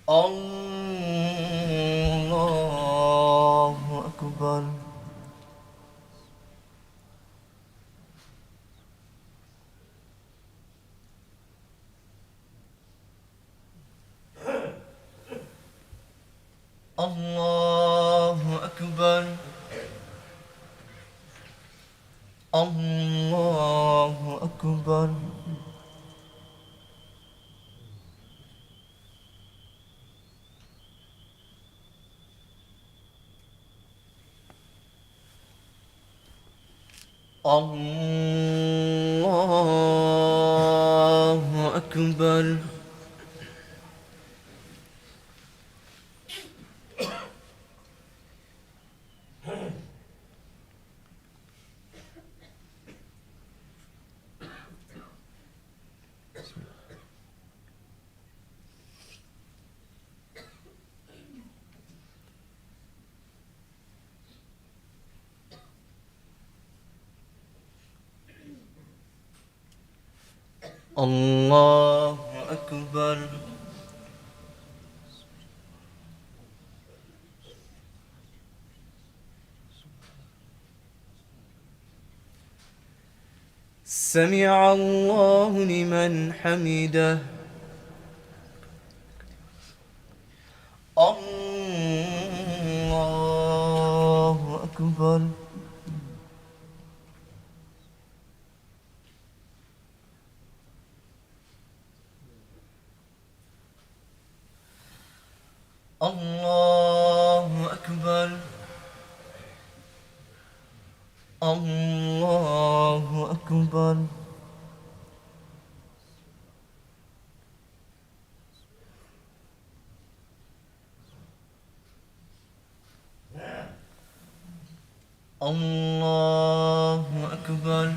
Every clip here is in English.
الله أكبر. الله أكبر. الله أكبر. الله أكبر. الله أكبر. سمع الله لمن حمده. الله أكبر. الله أكبر. الله أكبر. الله أكبر.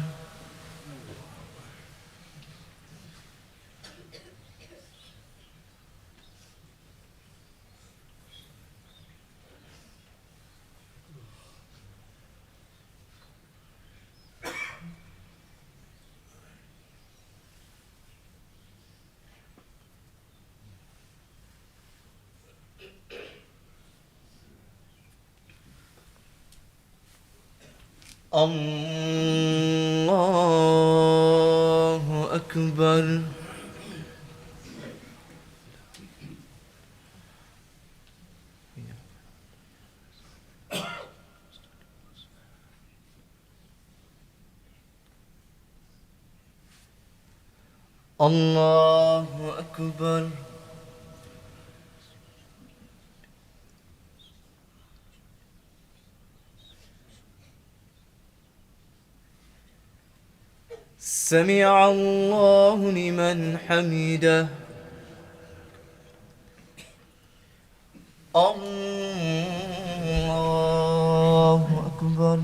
الله أكبر. الله أكبر. سمع الله لمن حمده. الله أكبر.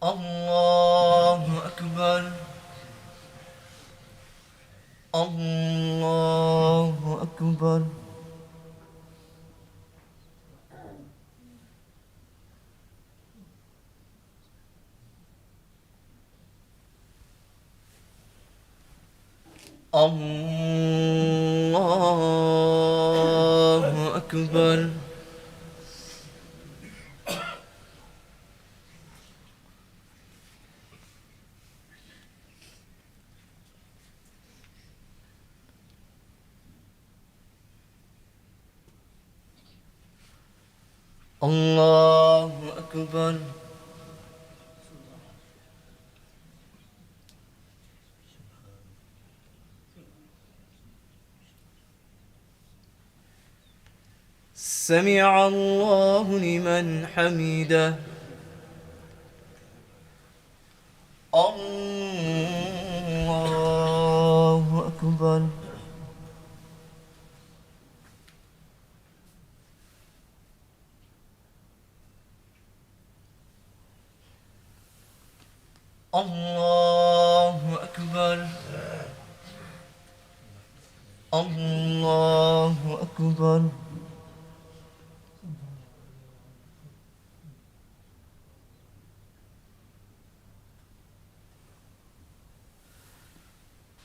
الله أكبر. الله أكبر. الله أكبر. الله أكبر. سمع الله لمن حمده. الله أكبر. الله أكبر. الله أكبر.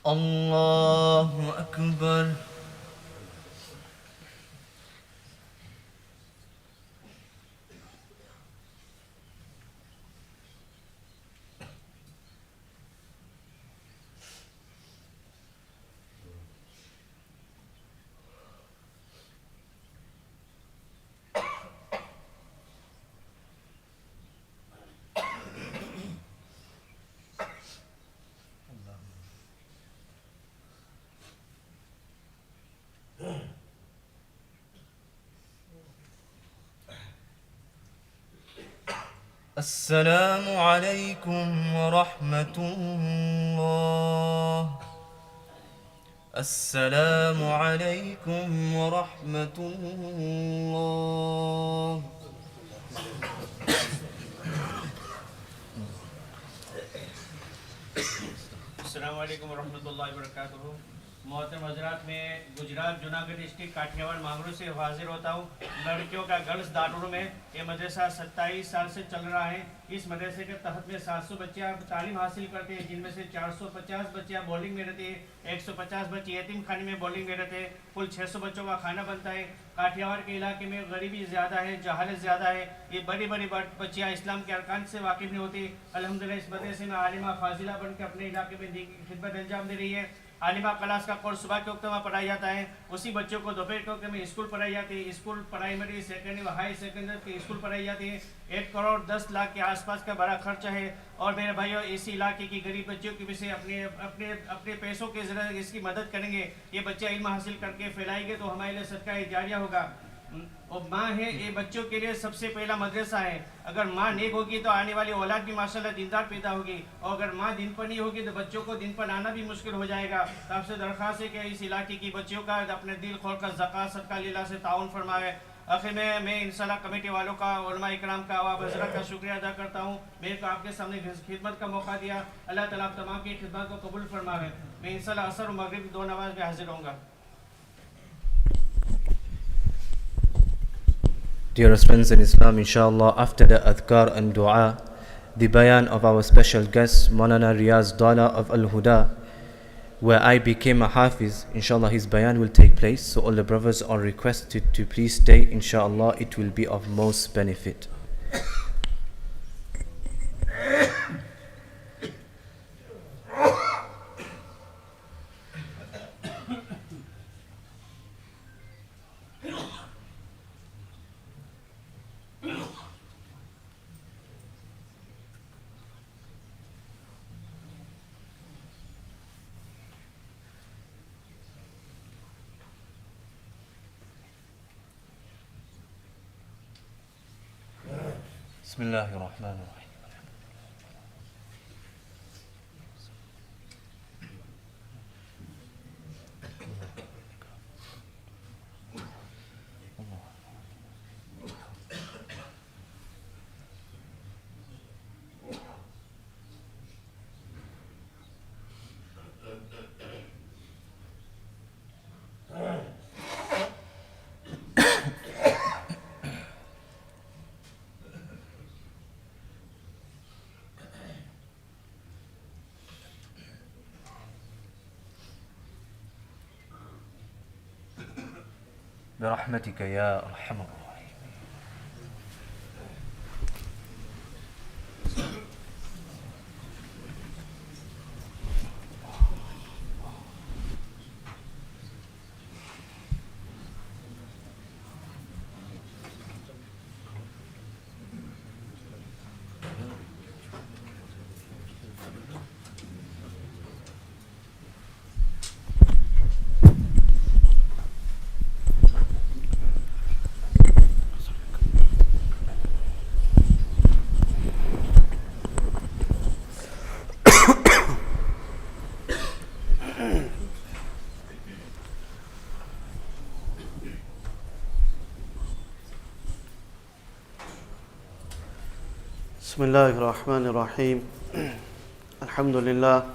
الله أكبر. السلام عليكم ورحمة الله. السلام عليكم ورحمة الله. अस्सलाम वालेकुम वरहमतुल्लाहि वबरकातुहू। मोहतरम हजरात, मैं गुजरात जूनागढ़ डिस्ट्रिक्ट काठियावाड़ मांगरू से हाजिर होता हूँ। लड़कियों का गर्ल्स दारुल में ये मदरसा 27 साल से चल रहा है। इस मदरसे के तहत में 700 बच्चियाँ तालीम हासिल करते हैं, जिनमें से 450 बच्चियाँ बोर्डिंग में रहती है, 150 बच्चे यतीम खाने में बोर्डिंग में रहते हैं। कुल 600 बच्चों का खाना बनता है। काठियावाड़ के इलाके में गरीबी ज़्यादा है, जहालत ज़्यादा है। ये बड़ी बड़ी बच्चियाँ इस्लाम के अरकान से वाकिफ़ नहीं होती। अल्हम्दुलिल्लाह इस मदरसे में आलिमा फाजिला बन के अपने इलाके में दी की खिदमत अंजाम दे रही है। आलिमा क्लास का कोर्स सुबह के वक्त में पढ़ाया जाता है। उसी बच्चों को दोपहर के वक्त में स्कूल पढ़ाई जाती है। School primary secondary high secondary की स्कूल पढ़ाई जाती है। 1 करोड़ 10 लाख के आसपास का बड़ा खर्च है। और मेरे भाइयों, इसी इलाके की गरीब बच्चियों की भी से अपने अपने अपने पैसों के जरिए इसकी मदद करेंगे। ये बच्चे इल्म हासिल करके फैलाएंगे तो हमारे लिए सदका जारिया होगा। और माँ है ये बच्चों के लिए सबसे पहला मदरसा है। अगर माँ नेक होगी तो आने वाली औलाद भी माशाल्लाह दीनदार पैदा होगी, और अगर माँ दिन पर नहीं होगी तो बच्चों को दिन पर आना भी मुश्किल हो जाएगा। तो आपसे दरख्वास्त है कि इस इलाके की बच्चियों का अपने दिल खोल कर ज़कात सदका लीला से ताउन फरमाए। आखिर में मैं इंशाल्लाह कमेटी वालों का, उलमा इकराम का, आवाब हज़रात का शुक्रिया अदा करता हूँ। मेरे को आपके सामने खिदमत का मौका दिया। अल्लाह ताला आप तमाम की खिदमत को कबूल फरमाए। मैं इंशाल्लाह असर और मगरिब 2 नमाज में हाजिर होऊंगा। Dearest friends in Islam, inshallah, after the adhkar and dua, the bayan of our special guest, Moulana Riaz Dola of Al-Huda, where I became a hafiz, inshallah his bayan will take place. So all the brothers are requested to please stay, inshallah it will be of most benefit. Bismillahirrahmanirrahim. برحمتك يا أرحم الراحمين. Bismillahirrahmanirrahim. Alhamdulillah.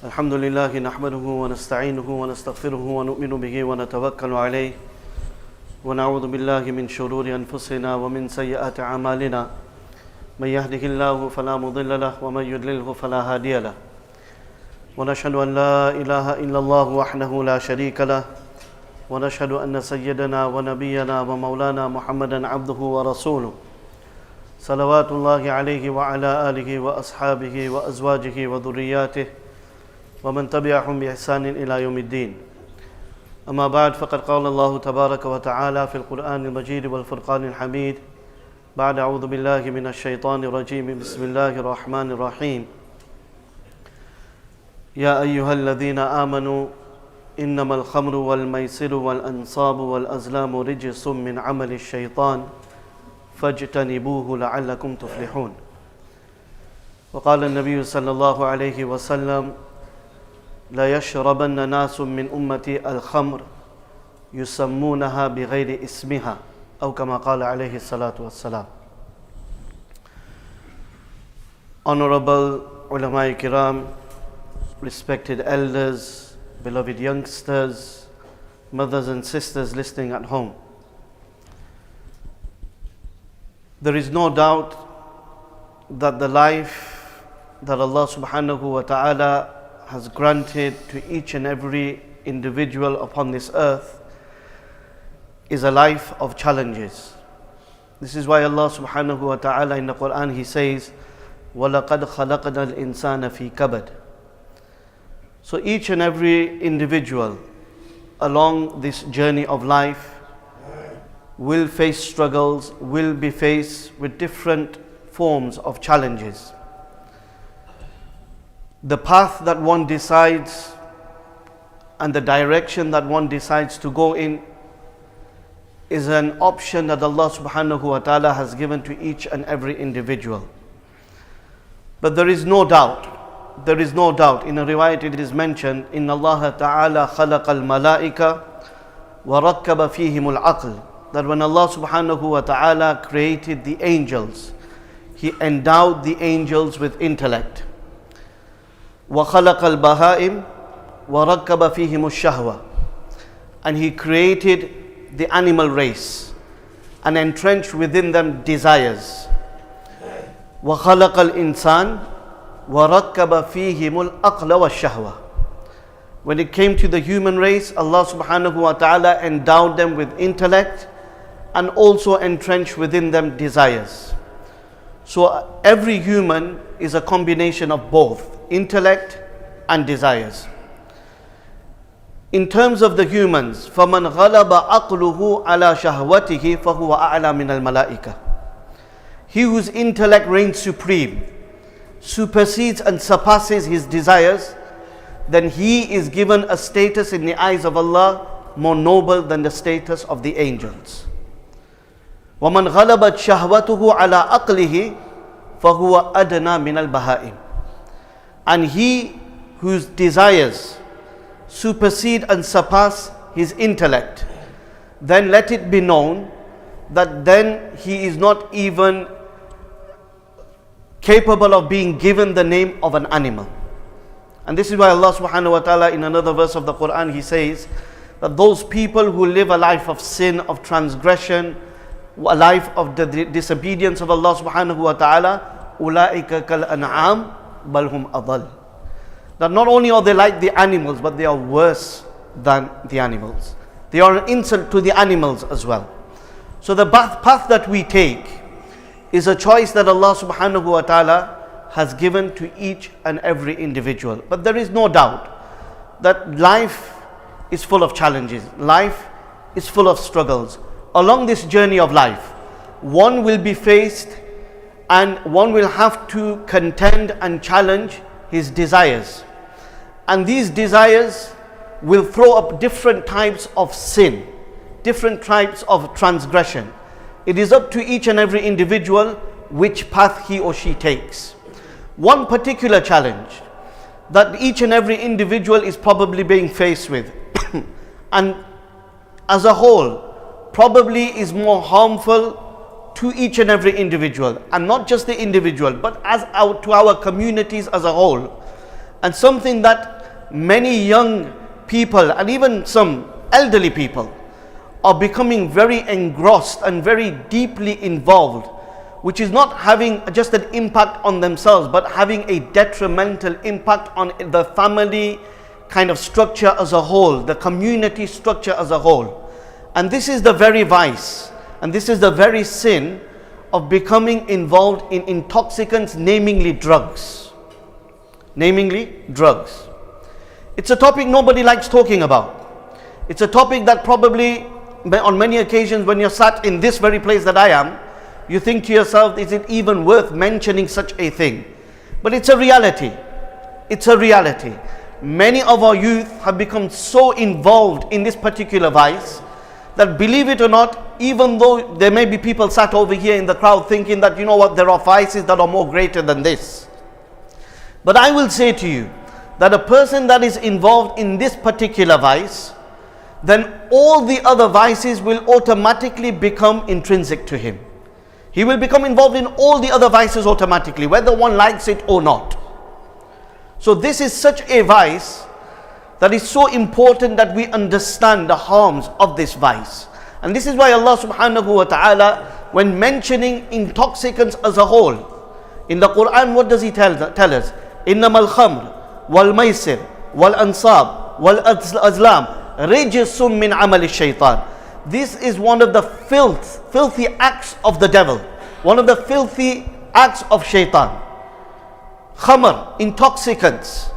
Alhamdulillah nahmaduhu wa nasta'inuhu wa nastaghfiruhu wa nu'minu bihi wa natawakkalu alayhi wa na'udhu billahi min shururi anfusina wa min sayyiati a'malina. Man yahdihillahu fala mudilla lahu wa man yudlilhu fala hadiya lahu. ونشهد أن لا إله إلا الله وحده لا شريك له ونشهد أن سيدنا ونبينا ومولانا محمدا عبده ورسوله صلوات الله عليه وعلى آله وأصحابه وأزواجه وذرياته ومن تبعهم بإحسان إلى يوم الدين. أما بعد فقد قال الله تبارك وتعالى في القرآن المجيد والفرقان الحميد بعد أعوذ بالله من الشيطان الرجيم بسم الله الرحمن الرحيم. يا أيها الذين آمنوا إنما الخمر والميسر والأنصاب والأزلام رجس من عمل الشيطان فاجتنبوه لعلكم تفلحون. وقال النبي صلى الله عليه وسلم لا يشربن ناس من أمتي الخمر يسمونها بغير اسمها أو كما قال عليه الصلاة والسلام. Honorable ulama kiram, respected elders, beloved youngsters, mothers and sisters listening at home. There is no doubt that the life that Allah subhanahu wa ta'ala has granted to each and every individual upon this earth is a life of challenges. This is why Allah subhanahu wa ta'ala in the Quran He says, وَلَقَدْ خَلَقْنَا الْإِنسَانَ فِي كَبَدٍ. So each and every individual along this journey of life will face struggles, will be faced with different forms of challenges. The path that one decides and the direction that one decides to go in is an option that Allah subhanahu wa ta'ala has given to each and every individual. But there is no doubt, in a riwayat it is mentioned, إِنَّ اللَّهَ تَعَالَى خَلَقَ الْمَلَائِكَ وَرَكَّبَ فِيهِمُ الْعَقْلِ. That when Allah subhanahu wa ta'ala created the angels, He endowed the angels with intellect. وَخَلَقَ الْبَهَائِمْ وَرَكَّبَ فِيهِمُ الشَّهْوَةِ. And He created the animal race and entrenched within them desires. وَخَلَقَ الْإِنسَانِ وَرَكَّبَ فِيهِمُ الْأَقْلَ وَالشَّهْوَةِ. When it came to the human race, Allah subhanahu wa ta'ala endowed them with intellect and also entrenched within them desires. So every human is a combination of both intellect and desires. In terms of the humans, فَمَنْ غَلَبَ عَقْلُهُ عَلَى شَهْوَتِهِ فَهُوَ أَعْلَى مِنَ الْمَلَائِكَةِ. He whose intellect reigns supreme, supersedes and surpasses his desires, then he is given a status in the eyes of Allah more noble than the status of the angels. وَمَنْ غَلَبَتْ شَهْوَتُهُ عَلَى عَقْلِهِ فَهُوَ أَدْنَى مِنَ الْبَهَائِمِ. And he whose desires supersede and surpass his intellect, then let it be known that then he is not even capable of being given the name of an animal. And this is why Allah subhanahu wa ta'ala in another verse of the Quran He says that those people who live a life of sin, of transgression, a life of the disobedience of Allah subhanahu wa ta'ala, أُولَٰئِكَ كَالْأَنْعَامِ بَلْ هُمْ أَضَلُّ. That not only are they like the animals, but they are worse than the animals. They are an insult to the animals as well. So the path that we take is a choice that Allah subhanahu wa ta'ala has given to each and every individual. But there is no doubt that life is full of challenges. Life is full of struggles. Along this journey of life, one will be faced and one will have to contend and challenge his desires. And these desires will throw up different types of sin, different types of transgression. It is up to each and every individual which path he or she takes. One particular challenge that each and every individual is probably being faced with and as a whole probably is more harmful to each and every individual, and not just the individual but to our communities as a whole, and something that many young people and even some elderly people are becoming very engrossed and very deeply involved which is not having just an impact on themselves, but having a detrimental impact on the family kind of structure as a whole, the community structure as a whole. And this is the very vice, and this is the very sin of becoming involved in intoxicants, namely drugs. Namely drugs. It's a topic nobody likes talking about. It's a topic that probably on many occasions when you're sat in this very place that I am, you think to yourself, is it even worth mentioning such a thing? But it's a reality. It's a reality. Many of our youth have become so involved in this particular vice that, believe it or not, even though there may be people sat over here in the crowd thinking that, you know what, there are vices that are more greater than this. But I will say to you that a person that is involved in this particular vice, then all the other vices will automatically become intrinsic to him. He will become involved in all the other vices automatically, whether one likes it or not. So this is such a vice that is so important that we understand the harms of this vice. And this is why Allah subhanahu wa ta'ala, when mentioning intoxicants as a whole, in the Quran, what does He tell us? إِنَّمَا الْخَمْرِ وَالْمَيْسِرِ وَالْأَنصَابِ وَالْأَزْلَامِ رِجْسٌ مِّنْ عَمَلِ الشَّيْطَانِ. This is one of the filthy acts of the devil, one of the filthy acts of shaitan. Khamr, intoxicants,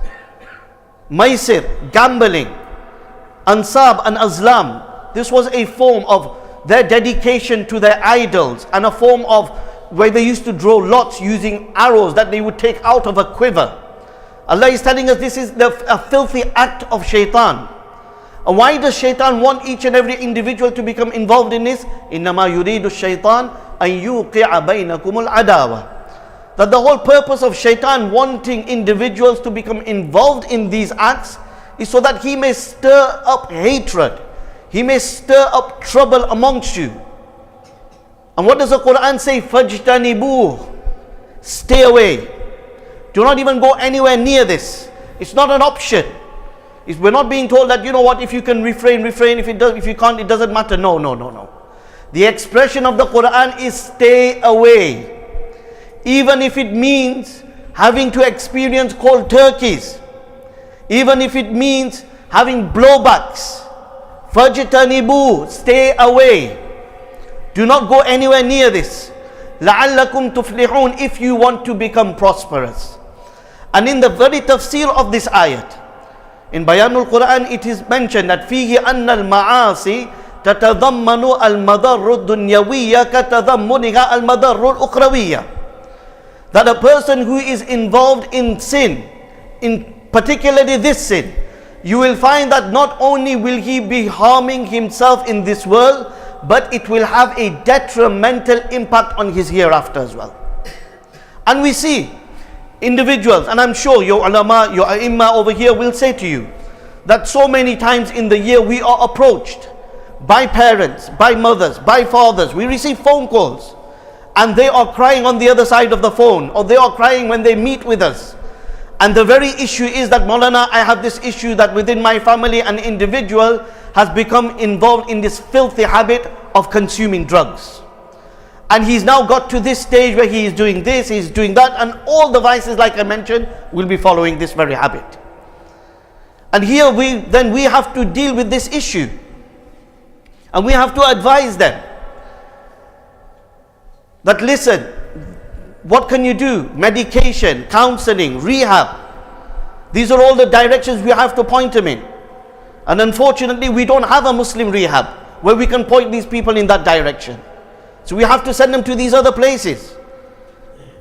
maisir, gambling, ansab and azlam. This was a form of their dedication to their idols, and a form of where they used to draw lots using arrows that they would take out of a quiver. Allah is telling us this is a filthy act of shaitan. And why does shaitan want each and every individual to become involved in this? إِنَّمَا يُرِيدُ الشَّيْطَانِ أَن يُوقِعَ بَيْنَكُمُ الْعَدَاوَةِ. That the whole purpose of shaitan wanting individuals to become involved in these acts is so that he may stir up hatred. He may stir up trouble amongst you. And what does the Quran say? فَاجْتَنِبُوهُ. Stay away. Do not even go anywhere near this. It's not an option. We're not being told that, you know what, if you can refrain, if you can't, it doesn't matter. No. The expression of the Quran is stay away. Even if it means having to experience cold turkeys, even if it means having blowbacks. Fajtanibu, stay away. Do not go anywhere near this. لَعَلَّكُمْ تُفْلِحُونَ, if you want to become prosperous. And in the very tafsir of this ayat, in Bayanul Quran, it is mentioned that فيه أن المعاصي تتضمن المضر الدنيوية كتضمنها المضر الأخروية. That a person who is involved in sin, in particularly this sin, you will find that not only will he be harming himself in this world, but it will have a detrimental impact on his hereafter as well. And we see individuals, and I'm sure your ulama, your ai over here will say to you that so many times in the year we are approached by parents, by mothers, by fathers. We receive phone calls and they are crying on the other side of the phone, or they are crying when they meet with us. And the very issue is that, Moulana, I have this issue that within my family an individual has become involved in this filthy habit of consuming drugs. And he's now got to this stage where he is doing this, he's doing that, and all the vices, like I mentioned, will be following this very habit. And here we have to deal with this issue. And we have to advise them that, listen, what can you do? Medication, counseling, rehab. These are all the directions we have to point them in. And unfortunately, we don't have a Muslim rehab where we can point these people in that direction. So we have to send them to these other places.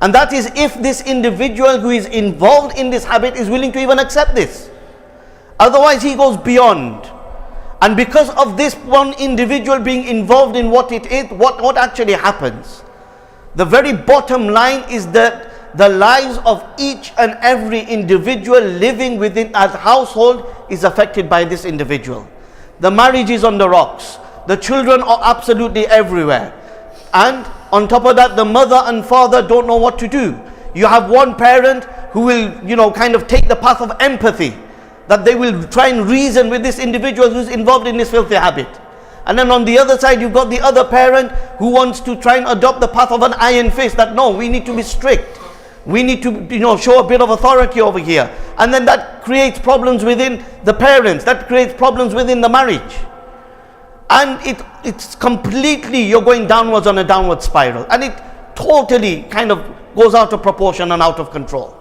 And that is if this individual who is involved in this habit is willing to even accept this. Otherwise he goes beyond. And because of this one individual being involved in what it is, what actually happens? The very bottom line is that the lives of each and every individual living within a household is affected by this individual. The marriage is on the rocks. The children are absolutely everywhere. And on top of that, the mother and father don't know what to do. You have one parent who will, kind of take the path of empathy, that they will try and reason with this individual who's involved in this filthy habit. And then on the other side, you've got the other parent who wants to try and adopt the path of an iron fist, that no, we need to be strict. We need to, show a bit of authority over here. And then that creates problems within the parents. That creates problems within the marriage. And it's completely, you're going downwards on a downward spiral. And it totally kind of goes out of proportion and out of control.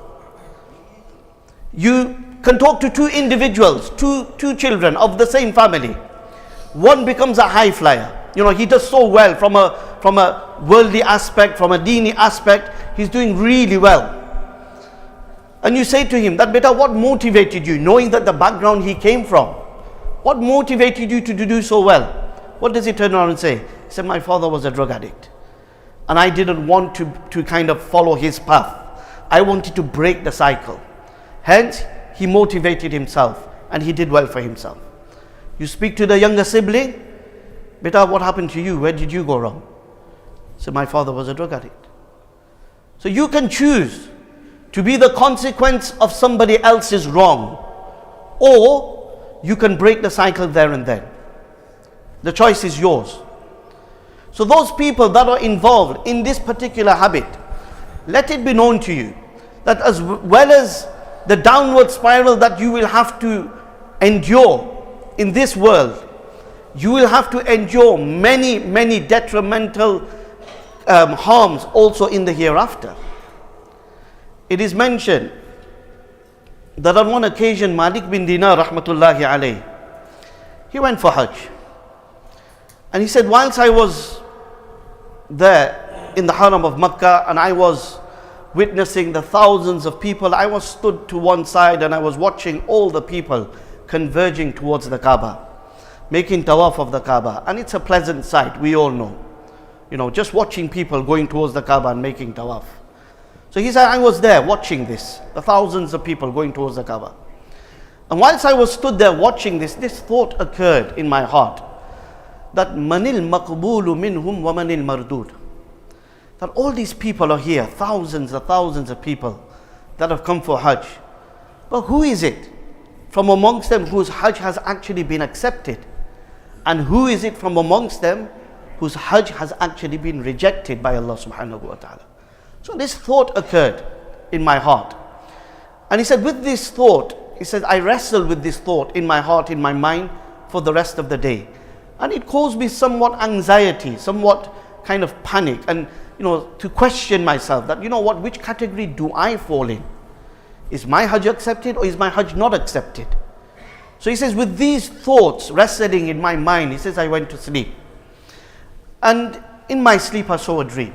You can talk to two individuals, two children of the same family. One becomes a high flyer. He does so well from a worldly aspect, from a dini aspect. He's doing really well. And you say to him that, beta, what motivated you, knowing that the background he came from? What motivated you to do so well? What does he turn around and say? He said, my father was a drug addict. And I didn't want to kind of follow his path. I wanted to break the cycle. Hence, he motivated himself and he did well for himself. You speak to the younger sibling, beta, what happened to you? Where did you go wrong? So my father was a drug addict. So you can choose to be the consequence of somebody else's wrong, or you can break the cycle there and then. The choice is yours. So those people that are involved in this particular habit, let it be known to you that as well as the downward spiral that you will have to endure in this world, you will have to endure many detrimental harms also in the hereafter. It is mentioned that on one occasion Malik bin Dinar rahmatullahi alayh, he went for Hajj. And he said, whilst I was there in the Haram of Makkah and I was witnessing the thousands of people, I was stood to one side and I was watching all the people converging towards the Kaaba, making tawaf of the Kaaba. And it's a pleasant sight, we all know. Just watching people going towards the Kaaba and making tawaf. So he said, I was there watching this, the thousands of people going towards the Kaaba. And whilst I was stood there watching this thought occurred in my heart, that manil maqboolu minhum wa manil mardud. That all these people are here, thousands and thousands of people that have come for Hajj. But who is it from amongst them whose Hajj has actually been accepted? And who is it from amongst them whose Hajj has actually been rejected by Allah subhanahu wa ta'ala? So this thought occurred in my heart. And he said, with this thought, he said, I wrestled with this thought in my heart, in my mind for the rest of the day. And it caused me somewhat anxiety, somewhat kind of panic, and to question myself that, which category do I fall in? Is my Hajj accepted or is my Hajj not accepted? So he says, with these thoughts wrestling in my mind, he says, I went to sleep. And in my sleep I saw a dream.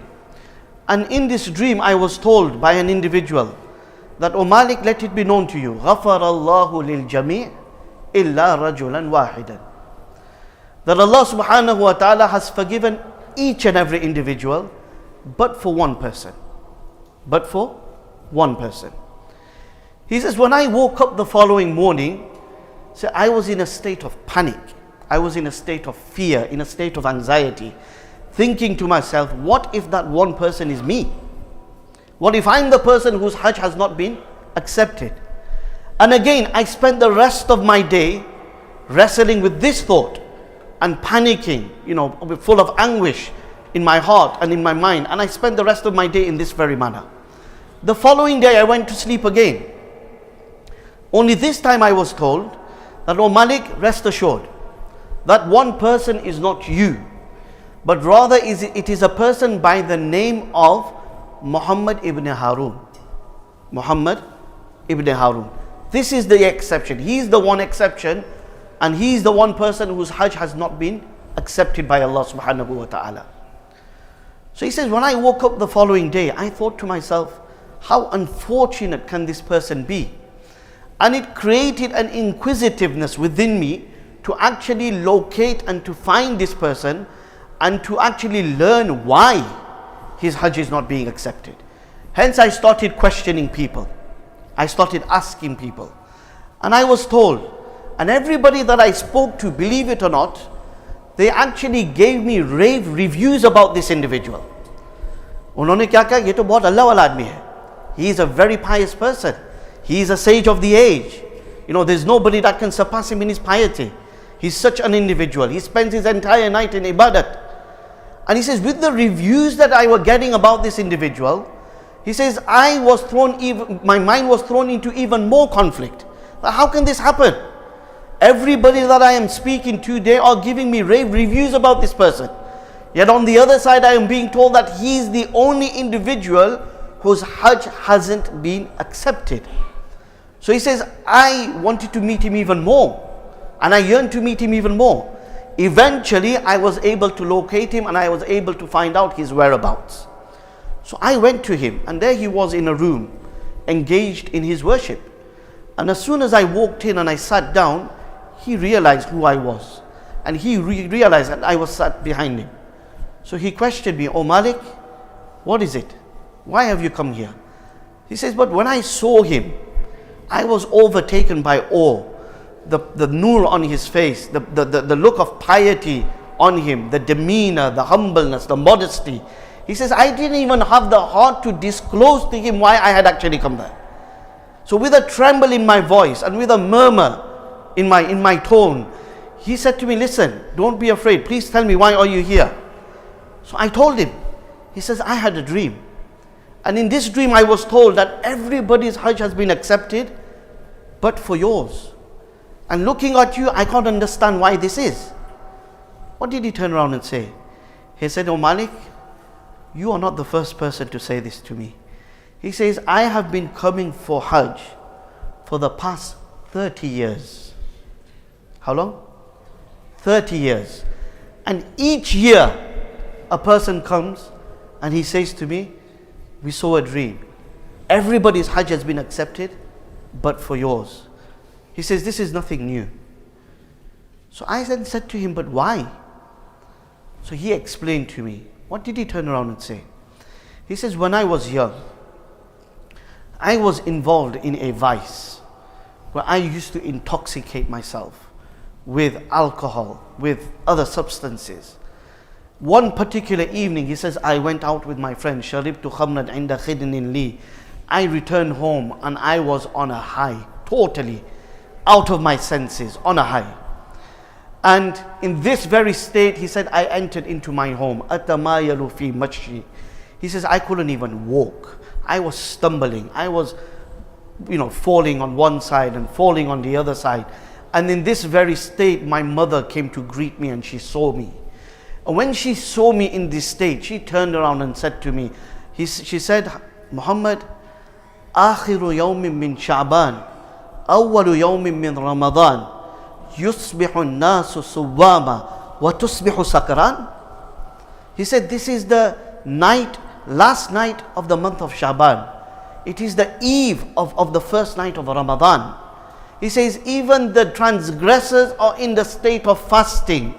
And in this dream I was told by an individual that, O Malik, let it be known to you, غَفَرَ اللَّهُ لِلْجَمِيعِ إِلَّا رَجُلًا وَاحِدًا. That Allah subhanahu wa ta'ala has forgiven each and every individual, but for one person. But for one person. He says, when I woke up the following morning, so I was in a state of panic. I was in a state of fear, in a state of anxiety, thinking to myself, what if that one person is me? What if I'm the person whose Hajj has not been accepted? And again, I spent the rest of my day wrestling with this thought and panicking, full of anguish in my heart and in my mind. And I spent the rest of my day in this very manner. The following day I went to sleep again. Only this time I was told that, O Malik, rest assured, that one person is not you, but rather it is a person by the name of Muhammad ibn Harun. Muhammad ibn Harun. This is the exception. He is the one exception, and he is the one person whose Hajj has not been accepted by Allah subhanahu wa ta'ala. So he says, when I woke up the following day, I thought to myself, how unfortunate can this person be? And it created an inquisitiveness within me to actually locate and to find this person and to actually learn why his Hajj is not being accepted. Hence I started questioning people. I started asking people. And I was told, and everybody that I spoke to, believe it or not, they actually gave me rave reviews about this individual. उन्होंने क्या कहा, ये तो बहुत अल्लाह वाला आदमी है. He is a very pious person. He is a sage of the age. There's nobody that can surpass him in his piety. He's such an individual. He spends his entire night in ibadat. And he says, with the reviews that I were getting about this individual, he says, my mind was thrown into even more conflict. How can this happen? Everybody that I am speaking to, they are giving me rave reviews about this person. Yet on the other side, I am being told that he is the only individual whose Hajj hasn't been accepted. So he says, I wanted to meet him even more. And I yearned to meet him even more. Eventually, I was able to locate him and I was able to find out his whereabouts. So I went to him and there he was in a room, engaged in his worship. And as soon as I walked in and I sat down, he realized who I was. And he realized that I was sat behind him. So he questioned me, "Oh Malik, what is it? Why have you come here?" He says, "But when I saw him, I was overtaken by awe. The nur on his face, the look of piety on him, the demeanor, the humbleness, the modesty." He says, I didn't even have the heart to disclose to him why I had actually come there. So with a tremble in my voice and with a murmur in my tone, he said to me, "Listen, don't be afraid. Please tell me, why are you here?" So I told him. He says, "I had a dream. And in this dream I was told that everybody's Hajj has been accepted, but for yours. And looking at you, I can't understand why this is." What did he turn around and say? He said, "Oh Malik, you are not the first person to say this to me." He says, "I have been coming for Hajj for the past 30 years. How long? 30 years. And each year a person comes and he says to me, 'We saw a dream. Everybody's Hajj has been accepted, but for yours.'" He says, "This is nothing new." So I then said to him, "But why?" So he explained to me. What did he turn around and say? He says, "When I was young, I was involved in a vice where I used to intoxicate myself with alcohol, with other substances. One particular evening," he says, "I went out with my friend, Sharibtu khamran inda khidnin li. I returned home and I was on a high, totally out of my senses, on a high. And in this very state," he said, "I entered into my home. Atamayalu fi mashi." He says, "I couldn't even walk. I was stumbling. I was, falling on one side and falling on the other side. And in this very state, my mother came to greet me and she saw me. And when she saw me in this state, she turned around and said to me, she said, 'Muhammad, akhiru yawmin min Sha'ban, awwalu yawmin min Ramadan, yusbihu nasu suwama wa tusbihu sakran.'" He said, "This is the last night of the month of Sha'ban. It is the eve of the first night of Ramadan." He says, "Even the transgressors are in the state of fasting.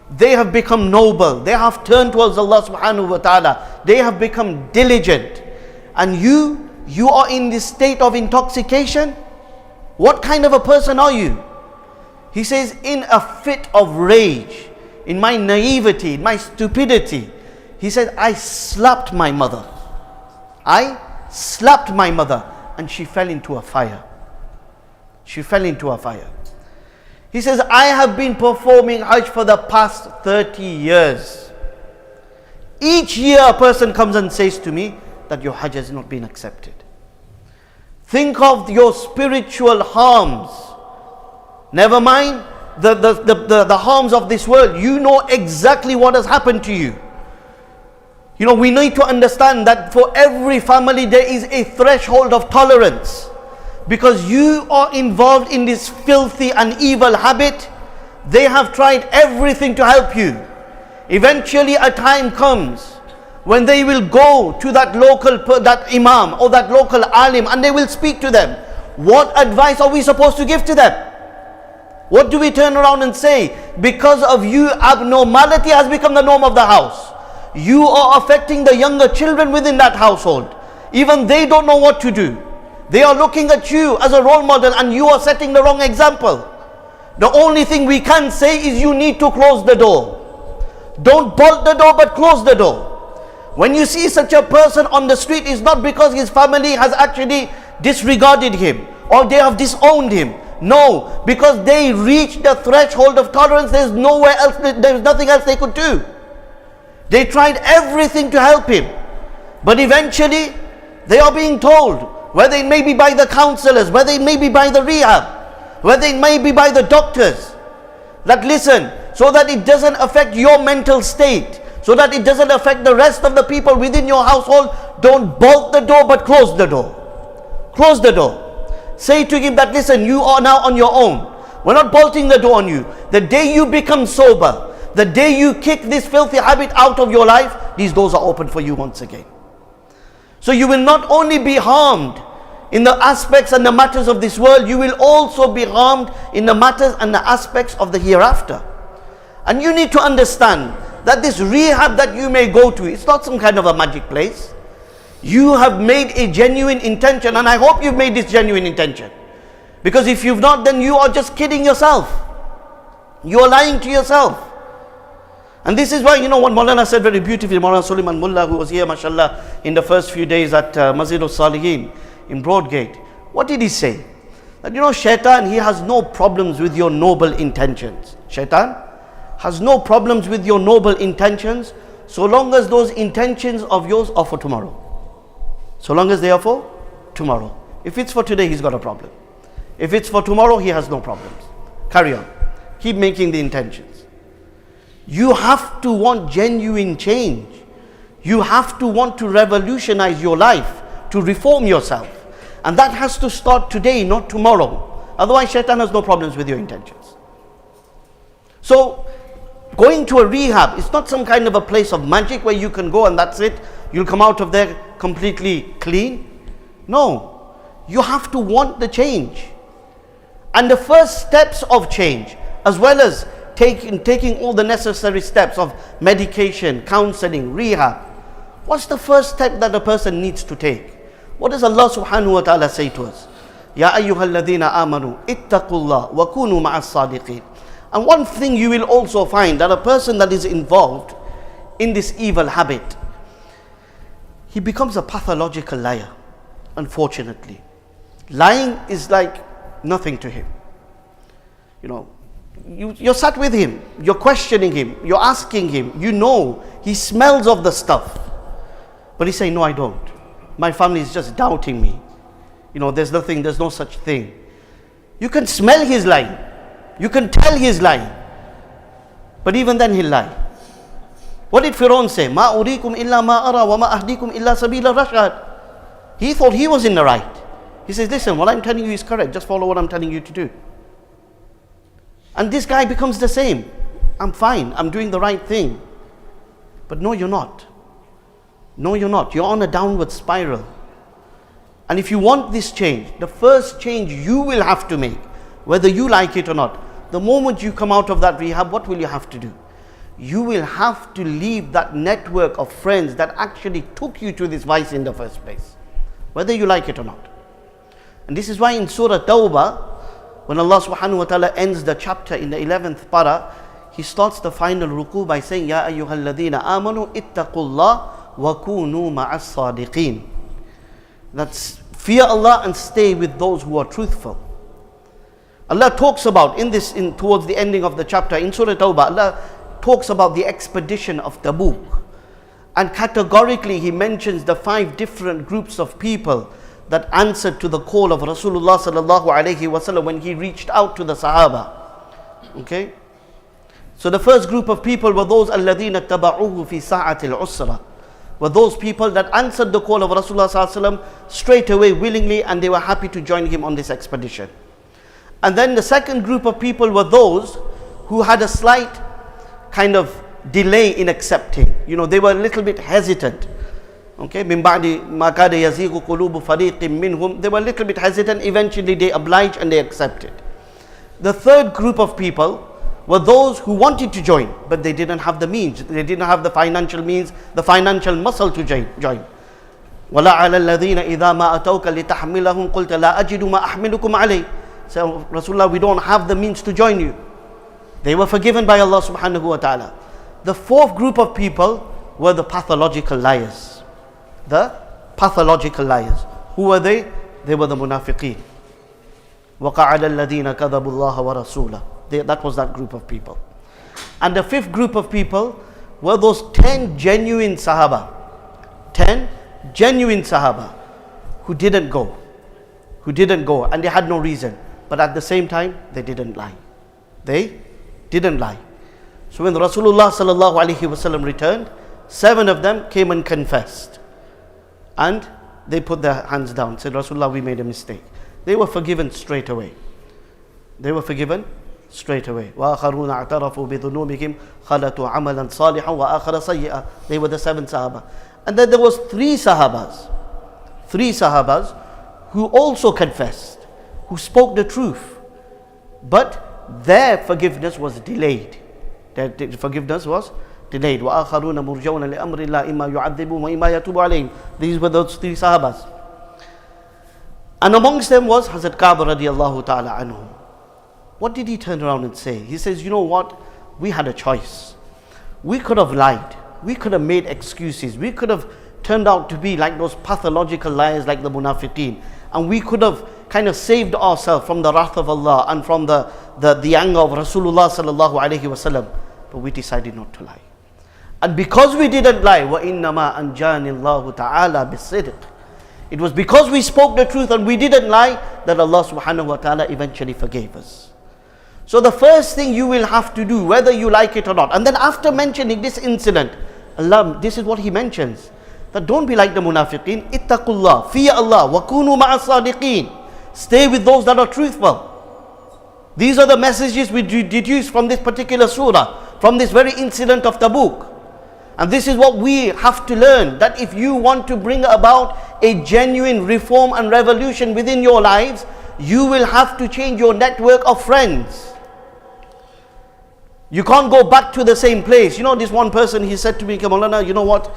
They have become noble. They have turned towards Allah subhanahu wa ta'ala. They have become diligent. And you are in this state of intoxication? What kind of a person are you?" He says, "In a fit of rage, in my naivety, in my stupidity," he said, "I slapped my mother. I slapped my mother and she fell into a fire. She fell into a fire." He says, "I have been performing Hajj for the past 30 years. Each year a person comes and says to me that your Hajj has not been accepted. Think of your spiritual harms. Never mind the harms of this world. You know exactly what has happened to you. We need to understand that for every family there is a threshold of tolerance. Because you are involved in this filthy and evil habit, they have tried everything to help you. Eventually a time comes when they will go to that imam or that local alim and they will speak to them. What advice are we supposed to give to them? What do we turn around and say? Because of you, abnormality has become the norm of the house. You are affecting the younger children within that household. Even they don't know what to do. They are looking at you as a role model and you are setting the wrong example. The only thing we can say is you need to close the door. Don't bolt the door, but close the door. When you see such a person on the street, it's not because his family has actually disregarded him or they have disowned him. No, because they reached the threshold of tolerance. There's nowhere else, there's nothing else they could do. They tried everything to help him. But eventually, they are being told, whether it may be by the counselors, whether it may be by the rehab, whether it may be by the doctors, that listen, so that it doesn't affect your mental state, so that it doesn't affect the rest of the people within your household, don't bolt the door but close the door. Close the door. Say to him that listen, you are now on your own. We're not bolting the door on you. The day you become sober, the day you kick this filthy habit out of your life, these doors are open for you once again. So you will not only be harmed in the aspects and the matters of this world, you will also be harmed in the matters and the aspects of the hereafter. And you need to understand that this rehab that you may go to, it's not some kind of a magic place. You have made a genuine intention, and I hope you've made this genuine intention. Because if you've not, then you are just kidding yourself. You are lying to yourself. And this is why, you know what Moulana said very beautifully, Moulana Suleiman Mullah, who was here, mashallah, in the first few days at Masjid al-Salihin in Broadgate. What did he say? That, you know, shaitan, he has no problems with your noble intentions. Shaitan has no problems with your noble intentions, so long as those intentions of yours are for tomorrow. So long as they are for tomorrow. If it's for today, he's got a problem. If it's for tomorrow, he has no problems. Carry on. Keep making the intentions. You have to want genuine change. You have to want to revolutionize your life, to reform yourself. And that has to start today, not tomorrow. Otherwise, shaitan has no problems with your intentions. So, going to a rehab is not some kind of a place of magic where you can go and that's it. You'll come out of there completely clean. No. You have to want the change. And the first steps of change, as well as taking all the necessary steps of medication, counseling, rehab. What's the first step that a person needs to take? What does Allah subhanahu wa ta'ala say to us? Ya ayyuhalladhina amanu ittaqullah wa kunu ma'as sadiqin. And one thing you will also find, that a person that is involved in this evil habit, he becomes a pathological liar, unfortunately. Lying is like nothing to him. You know, you're sat with him, you're questioning him, you're asking him, you know, he smells of the stuff. But he's saying, no, I don't. My family is just doubting me. You know, there's nothing, there's no such thing. You can smell his lying. You can tell he's lying. But even then he'll lie. What did Fir'aun say? Ma urikum illa ma ara wa ma ahdikum illa sabila rashad. He thought he was in the right. He says, listen, what I'm telling you is correct. Just follow what I'm telling you to do. And this guy becomes the same. I'm fine. I'm doing the right thing. But no, you're not. No, you're not. You're on a downward spiral. And if you want this change, the first change you will have to make, whether you like it or not, the moment you come out of that rehab, what will you have to do? You will have to leave that network of friends that actually took you to this vice in the first place, whether you like it or not. And this is why in Surah Tawbah, when Allah subhanahu wa ta'ala ends the chapter in the 11th para, He starts the final ruku by saying, Ya ayyuhalladhina amanu ittaqullah wa kunu ma'as sadiqeen. That's fear Allah and stay with those who are truthful. Allah talks about towards the ending of the chapter in Surah Tawbah, Allah talks about the expedition of Tabuk, and categorically He mentions the 5 different groups of people that answered to the call of Rasulullah sallallahu alaihi wasallam when he reached out to the Sahaba. Okay, so the first group of people were those alladhina taba'uhu fi sa'atil usra, were those people that answered the call of Rasulullah sallallahu alaihi wasallam straight away, willingly, and they were happy to join him on this expedition. And then the second group of people were those who had a slight kind of delay in accepting. You know, they were a little bit hesitant. Okay, min ba'di ma kada yazigu qulubu fariqin minhum. They were a little bit hesitant. Eventually they obliged and they accepted. The third group of people were those who wanted to join, but they didn't have the means. They didn't have the financial means, the financial muscle to join. وَلَا عَلَى الَّذِينَ إِذَا مَا أَتَوْكَ لِتَحْمِلَهُمْ قُلْتَ لَا أَجِدُ مَا أَحْمِلُكُمْ عَلَيْهِ. So Rasulullah, we don't have the means to join you. They were forgiven by Allah subhanahu wa ta'ala. The fourth group of people were the pathological liars. The pathological liars. Who were they? They were the munafiqeen. وَقَعَدَ الَّذِينَ كَذَبُوا اللَّهَ وَرَسُولَهُ. That was that group of people. And the fifth group of people were those 10 genuine Sahaba. 10 genuine Sahaba who didn't go. And they had no reason. But at the same time, they didn't lie. They didn't lie. So when Rasulullah sallallahu alaihi wasallam returned, 7 of them came and confessed. And they put their hands down, said, Rasulullah, we made a mistake. They were forgiven straight away. وَآخَرُونَ اعْتَرَفُوا بِذُنُوبِهِمْ خَلَطُوا عَمَلًا صَالِحًا وَآخَرَ سَيِّئًا. They were the 7 Sahaba. And then there was 3 Sahabas who also confessed, who spoke the truth. But their forgiveness was delayed. وَآخَرُونَ مُرْجَوْنَ لِأَمْرِ اللَّهِ إِمَّا يُعَذِّبُهُمْ وَإِمَّا يَتُوبُ عَلَيْهِمْ. These were those 3 Sahabas. And amongst them was Hazrat Ka'b radiallahu ta'ala anhu. What did he turn around and say? He says, you know what? We had a choice. We could have lied. We could have made excuses. We could have turned out to be like those pathological liars like the munafiqeen. And we could have kind of saved ourselves from the wrath of Allah and from the anger of Rasulullah sallallahu alaihi wasallam. But we decided not to lie. And because we didn't lie, وَإِنَّمَا أَنْجَانِ اللَّهُ تَعَالَى بِالصِّدْقِ. It was because we spoke the truth and we didn't lie that Allah subhanahu wa ta'ala eventually forgave us. So the first thing you will have to do, whether you like it or not, and then after mentioning this incident, Allah, this is what He mentions, that don't be like the munafiqeen. Ittaqullah, fear Allah, wa kunu ma'a sadiqeen. Stay with those that are truthful. These are the messages we deduce from this particular surah, from this very incident of Tabuk. And this is what we have to learn, that if you want to bring about a genuine reform and revolution within your lives, you will have to change your network of friends. You can't go back to the same place. You know, this one person, he said to me, Moulana, you know what?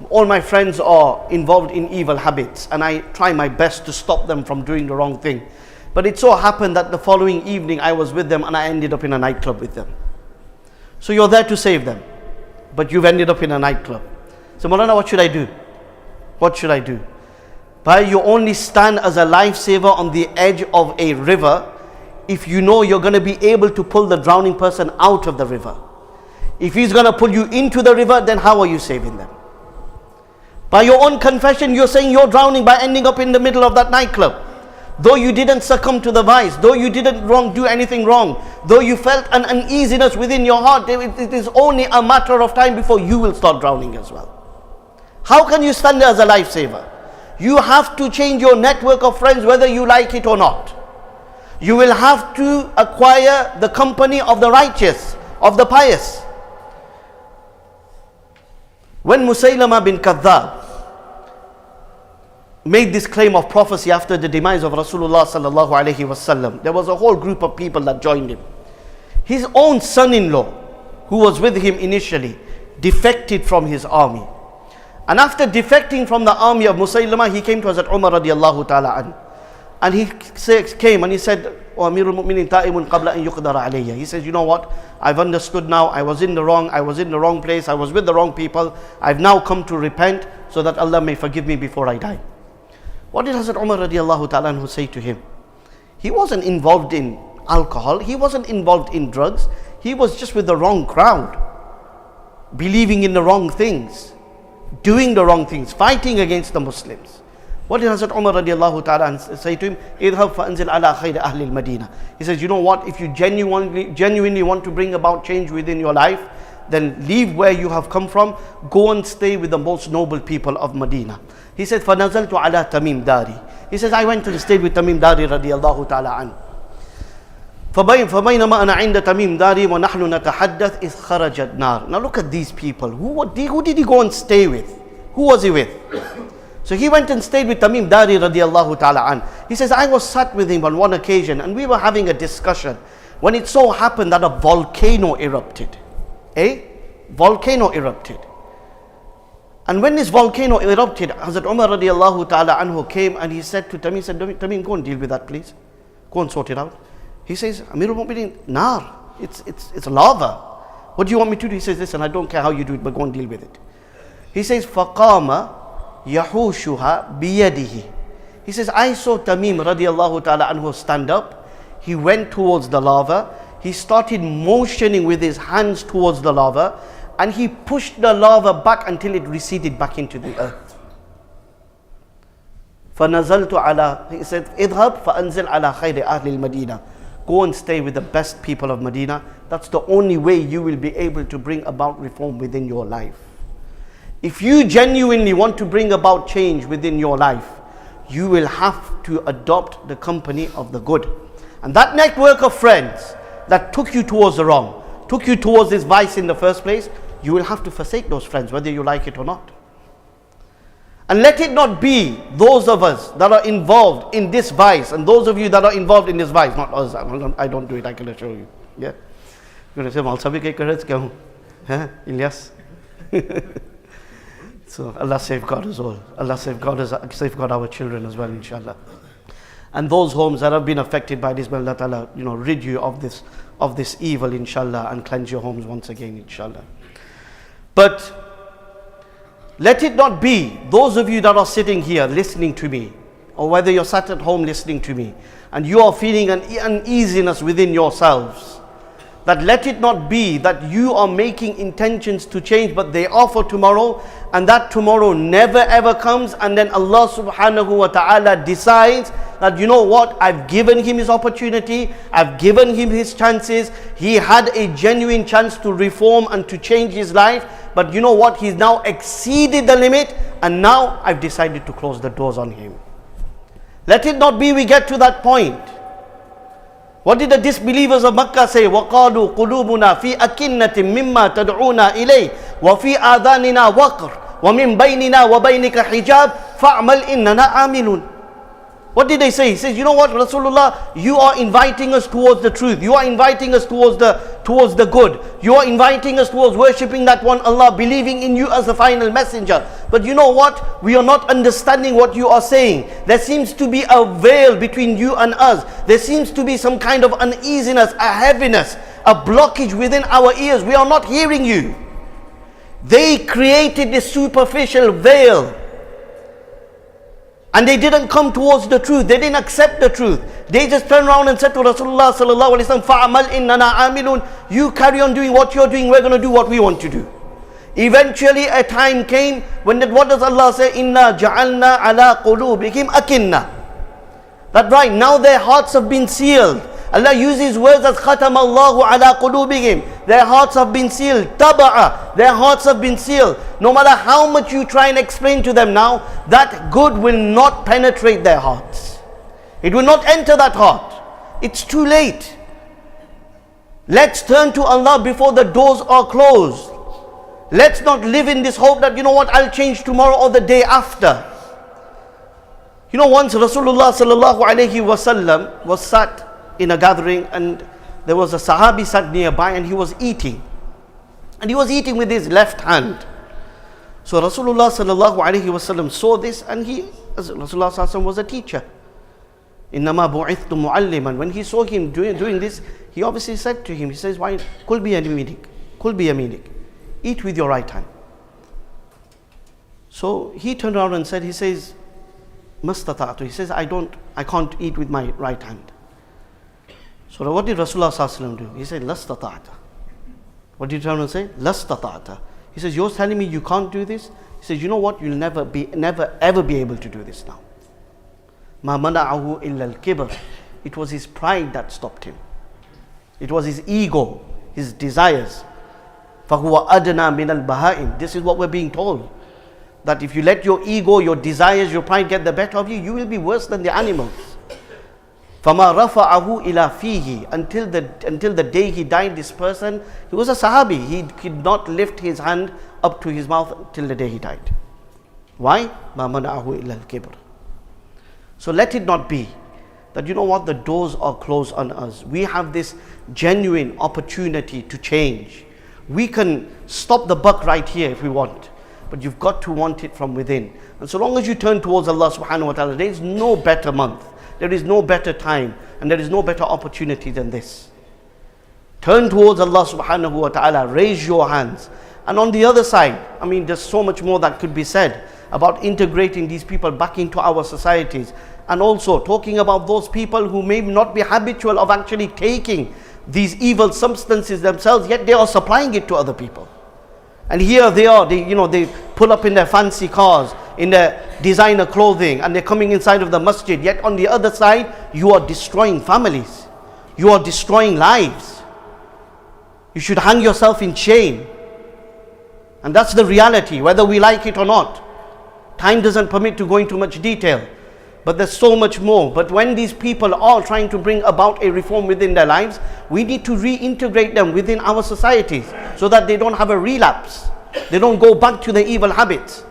All my friends are involved in evil habits and I try my best to stop them from doing the wrong thing. But it so happened that the following evening I was with them and I ended up in a nightclub with them. So you're there to save them, but you've ended up in a nightclub. So Moulana, what should I do? What should I do? But you only stand as a lifesaver on the edge of a river if you know you're going to be able to pull the drowning person out of the river. If he's going to pull you into the river, then how are you saving them? By your own confession, you're saying you're drowning by ending up in the middle of that nightclub. Though you didn't succumb to the vice, though you didn't do anything wrong, though you felt an uneasiness within your heart, it is only a matter of time before you will start drowning as well. How can you stand there as a lifesaver? You have to change your network of friends whether you like it or not. You will have to acquire the company of the righteous, of the pious. When Musaylama bin Kadhab made this claim of prophecy after the demise of Rasulullah sallallahu alaihi wasallam, there was a whole group of people that joined him. His own son-in-law, who was with him initially, defected from his army. And after defecting from the army of Musaylama, he came to Hazrat Umar radiallahu ta'ala anhu. And he came and he said, "O Amirul Mu'minin ta'imun qabla an yuqdara alayya." He says, you know what? I've understood now. I was in the wrong place. I was with the wrong people. I've now come to repent so that Allah may forgive me before I die. What did Hazrat Umar radiallahu ta'ala anhu say to him? He wasn't involved in alcohol. He wasn't involved in drugs. He was just with the wrong crowd, believing in the wrong things, doing the wrong things, fighting against the Muslims. What did Hazrat Umar radiallahu ta'ala say to him? "Idhab fa'anzil ala khayri ahli al-Madinah." He says, you know what? If you genuinely want to bring about change within your life, then leave where you have come from. Go and stay with the most noble people of Medina. He said, فَنَزَلْتُ عَلَى تَمِيمْ دَارِي. He says, I went and stayed with Tamim Dari radiallahu ta'ala anhu. فَبَيْنَمَا أَنَا عِنْدَ تَمِيمْ دَارِي وَنَحْنُ نَتَحَدَّثْ إِذْ خَرَجَتْ نَارٍ. Now look at these people. Who did he go and stay with? Who was he with? So he went and stayed with Tamim Dari radiallahu ta'ala anhu. He says, I was sat with him on one occasion and we were having a discussion when it so happened that a volcano erupted. A volcano erupted. And when this volcano erupted, Hazrat Umar radiallahu ta'ala anhu came and he said to Tamim, Tamim, go and deal with that please. Go and sort it out. He says, Amirul Mu'minin, nar, it's lava. What do you want me to do? He says, listen, I don't care how you do it, but go and deal with it. He says, فَقَامَ يَحُوشُهَا بِيَدِهِ. He says, I saw Tamim radiallahu ta'ala anhu stand up he went towards the lava, he started motioning with his hands towards the lava, and he pushed the lava back until it receded back into the earth. فَنَزَلْتُ عَلَى, he said, اذهب فَأَنزِلْ عَلَى خَيْرِ أَهْلِ الْمَدِينَةِ. Go and stay with the best people of Medina. That's the only way you will be able to bring about reform within your life. If you genuinely want to bring about change within your life, you will have to adopt the company of the good. And that network of friends that took you towards the wrong, took you towards this vice in the first place, you will have to forsake those friends, whether you like it or not. And let it not be those of us that are involved in this vice, and those of you that are involved in this vice, not us, I don't do it, I can assure you. Yeah. You're going to say, Mal sabhi ke karat kya hu? Ilyas? So Allah safeguard us all. Allah safeguard our children as well, inshallah. And those homes that have been affected by this, may Allah Ta'ala, rid you of this evil, inshallah, and cleanse your homes once again, inshallah. But let it not be those of you that are sitting here listening to me, or whether you're sat at home listening to me, and you are feeling an uneasiness within yourselves, that let it not be that you are making intentions to change, but they are for tomorrow, and that tomorrow never ever comes, and then Allah subhanahu wa ta'ala decides that, you know what, I've given him his opportunity, I've given him his chances, he had a genuine chance to reform and to change his life, but you know what, he's now exceeded the limit, and now I've decided to close the doors on him. Let it not be we get to that point. What did the disbelievers of Makkah say? وَقَالُوا قُلُوبُنَا فِي أَكِنَّةٍ مِمَّا تَدْعُونَا إِلَيْهِ وَفِي آذَانِنَا وَقْرٌ وَمِن بَيْنِنَا وَبَيْنِكَ حِجَابٌ فَاعْمَلْ إِنَّنَا عَامِلُونَ. What did they say? He says, you know what, Rasulullah, you are inviting us towards the truth. You are inviting us towards the good. You are inviting us towards worshipping that one Allah, believing in you as the final messenger. But you know what? We are not understanding what you are saying. There seems to be a veil between you and us. There seems to be some kind of uneasiness, a heaviness, a blockage within our ears. We are not hearing you. They created this superficial veil. And they didn't come towards the truth. They didn't accept the truth. They just turned around and said to Rasulullah sallallahu alaihi wasallam, "Fa'amal innana amilun." You carry on doing what you're doing. We're going to do what we want to do. Eventually, a time came when what does Allah say? Inna ja'alna ala qulubihim akinna. That's right. Now their hearts have been sealed. Allah uses words as khatama Allahu ala qulubihim. Their hearts have been sealed. Taba'a. Their hearts have been sealed. No matter how much you try and explain to them now, that good will not penetrate their hearts. It will not enter that heart. It's too late. Let's turn to Allah before the doors are closed. Let's not live in this hope that, you know what, I'll change tomorrow or the day after. You know, once Rasulullah sallallahu alaihi wasallam was sat in a gathering, and there was a Sahabi sat nearby, and he was eating. And he was eating with his left hand. So Rasulullah sallallahu alaihi wasallam saw this, and as Rasulullah sallallahu alaihi wasallam was a teacher. Innama bu'ithtu mu'alliman. When he saw him doing this, he obviously said to him, he says, "Why? Kul bi yaminik. Eat with your right hand." So he turned around and said, he says, "Mastata'tu." He says, I can't eat with my right hand. So what did Rasulullah sallallahu alaihi wasallam do? He said, "Lastata'ta." What did he turn around and say? "Lastata'ta." He says, "You're telling me you can't do this?" He says, "You know what? You'll never ever be able to do this now." Ma mana'ahu illa al-kibr. It was his pride that stopped him. It was his ego, his desires. فَهُوَ أَدْنَى مِنَ الْبَهَائِمِ. This is what we're being told. That if you let your ego, your desires, your pride get the better of you, you will be worse than the animals. فَمَا رَفَعَهُ إِلَى فِيهِ. Until the day he died, this person, he was a Sahabi. He could not lift his hand up to his mouth till the day he died. Why? مَا مَنَعَهُ إِلَّا الْكِبْرِ. So let it not be that, you know what, the doors are closed on us. We have this genuine opportunity to change. We can stop the buck right here if we want, but you've got to want it from within. And so long as you turn towards Allah subhanahu wa ta'ala, there is no better month, there is no better time, and there is no better opportunity than this. Turn towards Allah subhanahu wa ta'ala, raise your hands. And on the other side, I mean, there's so much more that could be said. about integrating these people back into our societies, and also talking about those people who may not be habitual of actually taking these evil substances themselves, yet they are supplying it to other people. And here they are, they pull up in their fancy cars, in their designer clothing, and they're coming inside of the masjid. Yet on the other side, you are destroying families. You are destroying lives. You should hang yourself in shame. And that's the reality, whether we like it or not. Time doesn't permit to go into much detail, but there's so much more. But when these people are trying to bring about a reform within their lives, we need to reintegrate them within our societies so that they don't have a relapse. They don't go back to their evil habits.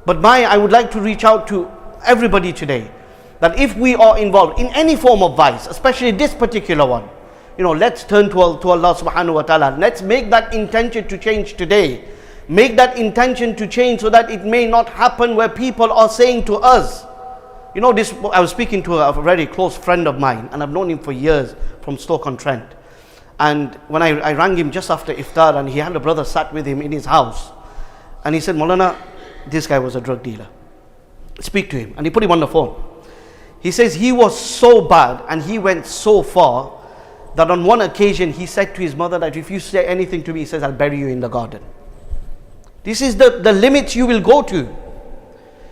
But I would like to reach out to everybody today, that if we are involved in any form of vice, especially this particular one, let's turn to Allah subhanahu wa ta'ala. Let's make that intention to change today. Make that intention to change so that it may not happen where people are saying to us, I was speaking to a very close friend of mine, and I've known him for years from Stoke-on-Trent. And when I rang him just after iftar, and he had a brother sat with him in his house, and he said, Moulana, this guy was a drug dealer. Speak to him. And he put him on the phone. He says he was so bad and he went so far that on one occasion he said to his mother that if you say anything to me, he says, I'll bury you in the garden. This is the limits you will go to.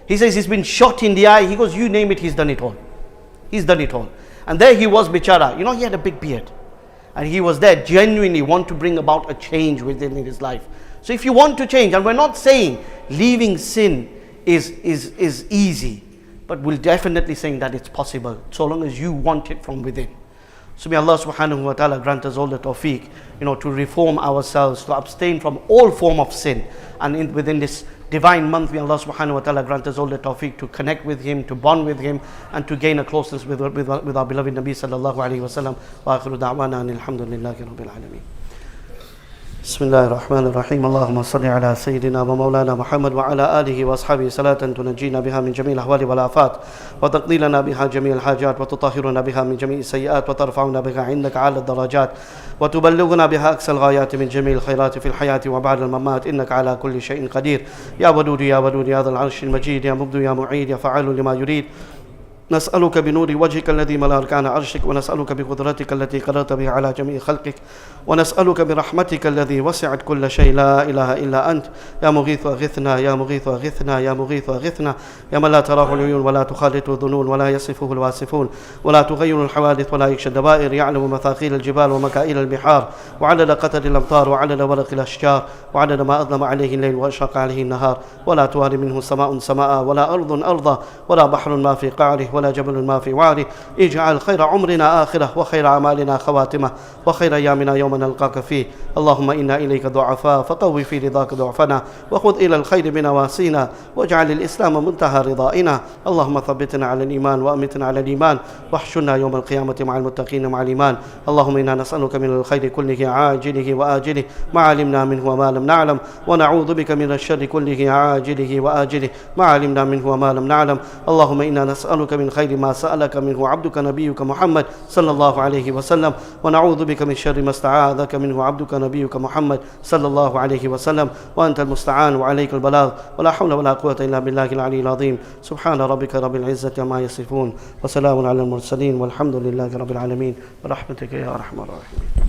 He says he's been shot in the eye. He goes, you name it, he's done it all. He's done it all. And there he was, bichara. He had a big beard. And he was there genuinely want to bring about a change within his life. So if you want to change, and we're not saying leaving sin is easy, but we're definitely saying that it's possible, so long as you want it from within. So may Allah subhanahu wa ta'ala grant us all the tawfiq, to reform ourselves, to abstain from all form of sin. And within this divine month, may Allah subhanahu wa ta'ala grant us all the tawfiq to connect with Him, to bond with Him, and to gain a closeness with our beloved Nabi sallallahu alayhi wa sallam. Wa akhiru da'wana alhamdulillahi rabbil alameen. بسم الله الرحمن الرحيم اللهم صل على سيدنا ومولانا محمد وعلى آله وأصحابه صلاة تنجينا بها من جميع الأهوال والآفات وتقضي لنا بها جميع الحاجات وتطهرنا بها من جميع السيئات وترفعنا بها عندك أعلى الدرجات وتبلغنا بها أقصى الغايات من جميع الخيرات في الحياة وبعد الممات إنك على كل شيء قدير يا ودود يا ودود يا ذا العرش المجيد يا مبدو يا معيد يا فعال لما يريد نسألك بنور وجهك الذي ملا أركان عرشك ونسألك بقدرتك التي قدرت بها على جميع خلقك ونسألك برحمتك الذي وسعت كل شيء لا إله إلا أنت يا مغيث أغثنا يا مغيث أغثنا يا مغيث أغثنا يا من لا تراه العيون ولا تخالطه الظنون ولا يصفه الواصفون ولا تغير الحوادث ولا يكشى الدوائر يعلم مثاقيل الجبال ومكائل البحار وعدد قطر الأمطار وعدد ورق الأشجار وعدد ما أظلم عليه الليل وأشرق عليه النهار ولا تواري منه سماء سماء ولا أرض أرضا ولا بحر ما في قعره ولا جبل ما في وعره اجعل خير عمرنا آخرة وخير أعمالنا خواتمة وخير أيامنا يوم نلقاك فيه اللهم إنا إليك ضعفاء فقوي في رضاك ضعفنا وخذ إلى الخير بنواسينا واجعل الإسلام منتهى رضائنا اللهم ثبتنا على الإيمان وأمتنا على الإيمان واحشرنا يوم القيامة مع المتقين مع الإيمان اللهم إنا نسألك من الخير كله عاجله وآجله ما علمنا منه وما لم نعلم ونعوذ بك من الشر كله عاجله وآجله ما علمنا منه وما لم نعلم اللهم إنا نسألك من خير ما سألك منه عبدك نبيك محمد صلى الله عليه وسلم ونعوذ بك من شر ما استعاذك منه عبدك نبيك محمد صلى الله عليه وسلم وأنت المستعان وعليك البلاغ ولا حول ولا قوة إلا بالله العلي العظيم سبحان ربك رب العزة ما يصفون وسلام على المرسلين والحمد لله رب العالمين برحمتك يا أرحم الراحمين.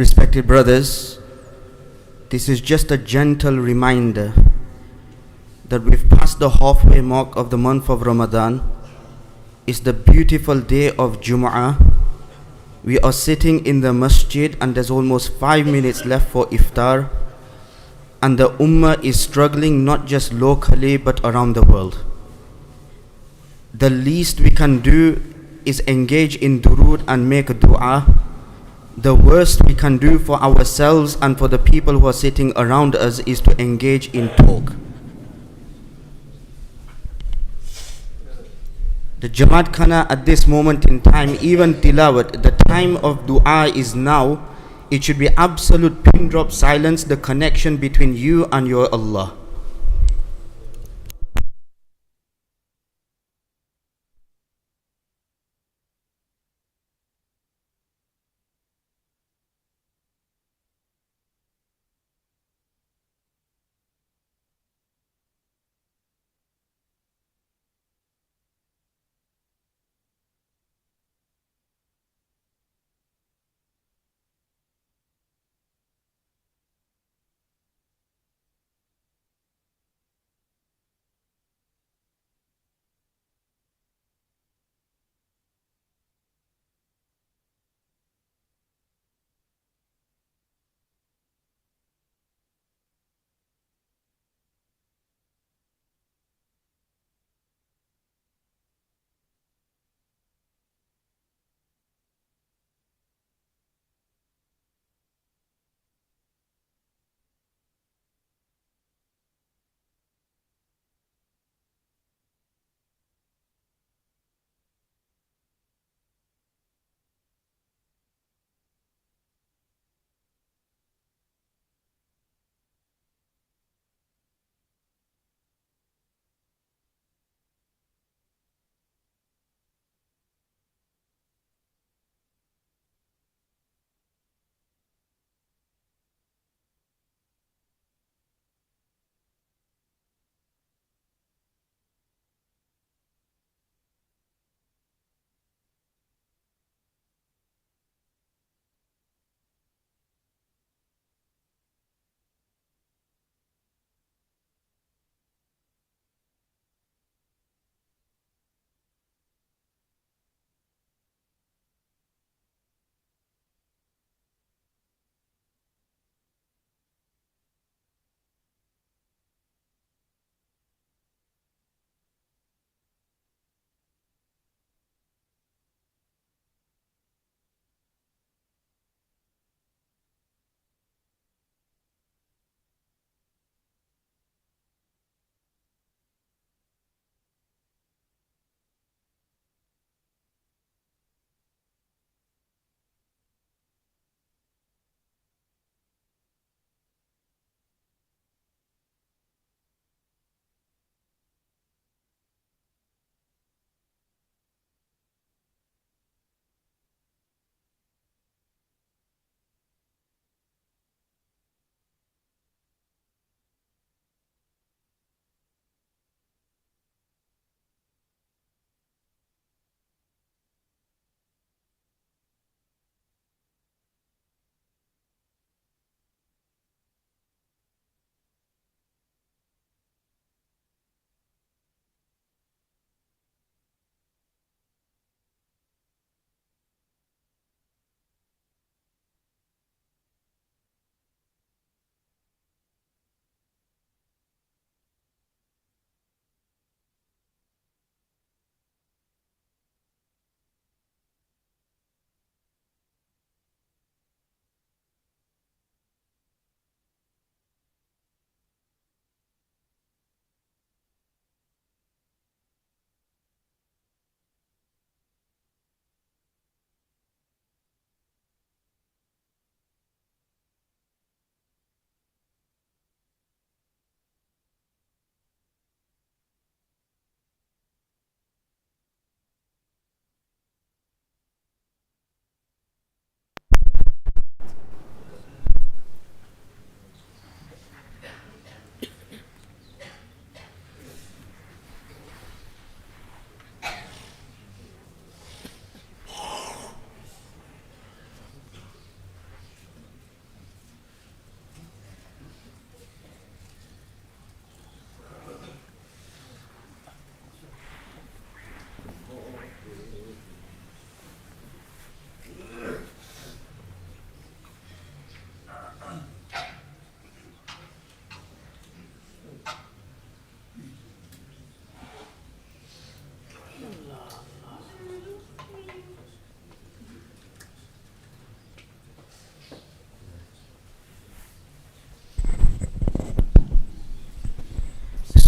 Respected brothers, this is just a gentle reminder that we've passed the halfway mark of the month of Ramadan. It's the beautiful day of Jum'ah. We are sitting in the masjid and there's almost 5 minutes left for iftar. And the ummah is struggling not just locally but around the world. The least we can do is engage in durood and make a dua. The worst we can do for ourselves and for the people who are sitting around us is to engage in talk. The Jamaat Khana at this moment in time, even tilawat, the time of dua is now. It should be absolute pin drop silence, the connection between you and your Allah.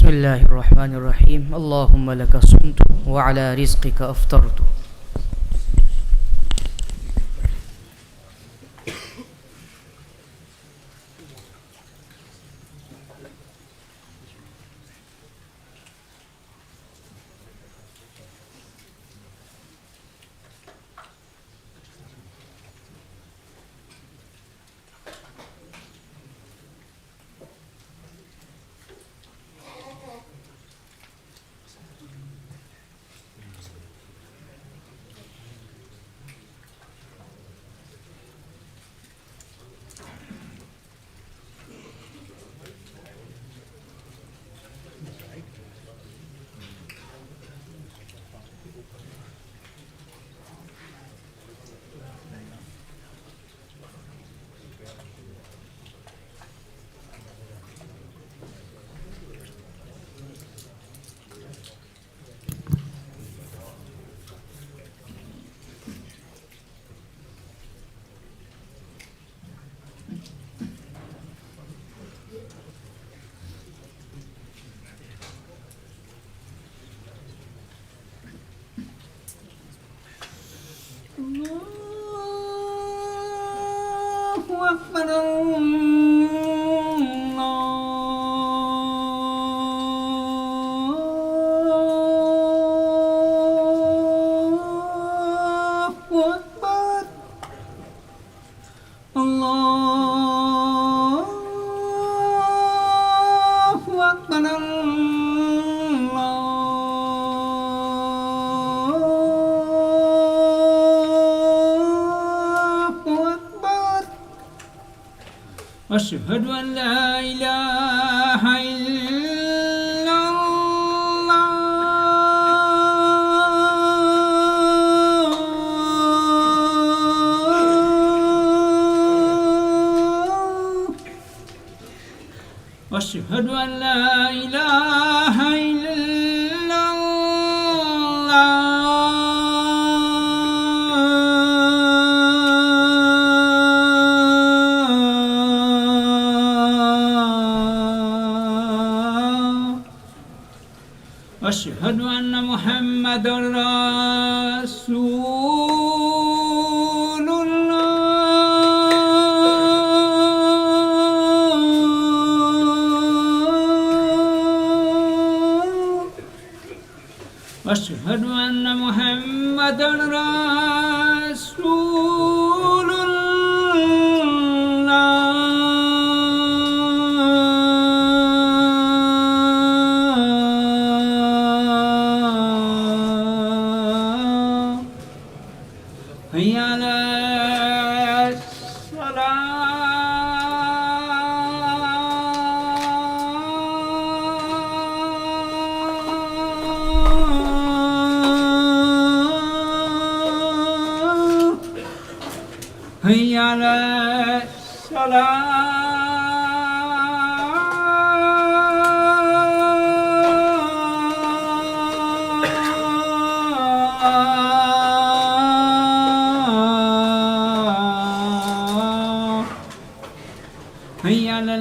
بسم الله الرحمن الرحيم اللهم لك صمت وعلى رزقك أفطرت. الله أكبر الله أكبر الله أكبر الله أكبر أشهد أن لا إله إلا الله أشهد أن لا إله إلا الله أشهد أن محمد رسول الله أشهد أن محمد رسول الله هيا على الصلاة هيا على الصلاة هيا على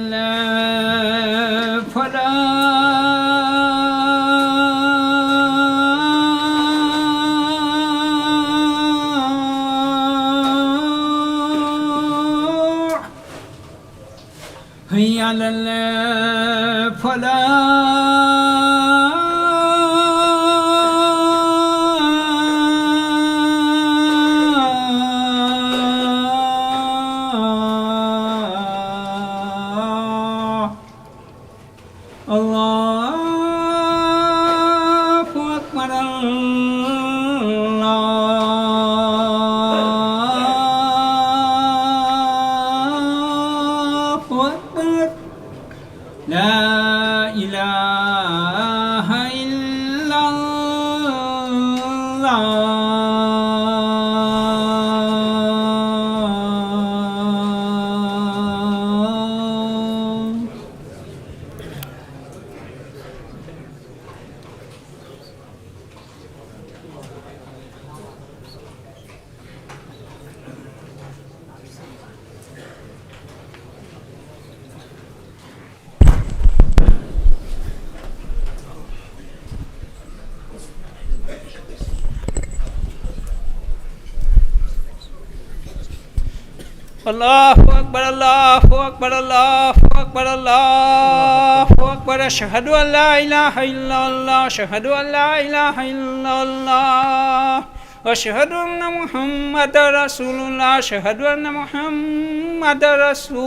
الفلاح هيا على الفلاح الله أكبر الله أكبر لا إله إلا الله Allahu Akbar, Allahu Akbar, Allahu Akbar, Allahu Akbar. Ashhadu an la ilaha illallah, ashhadu an la ilaha illallah. Ashhadu anna Muhammadar Rasulullah, ashhadu anna Muhammadar Rasulullah.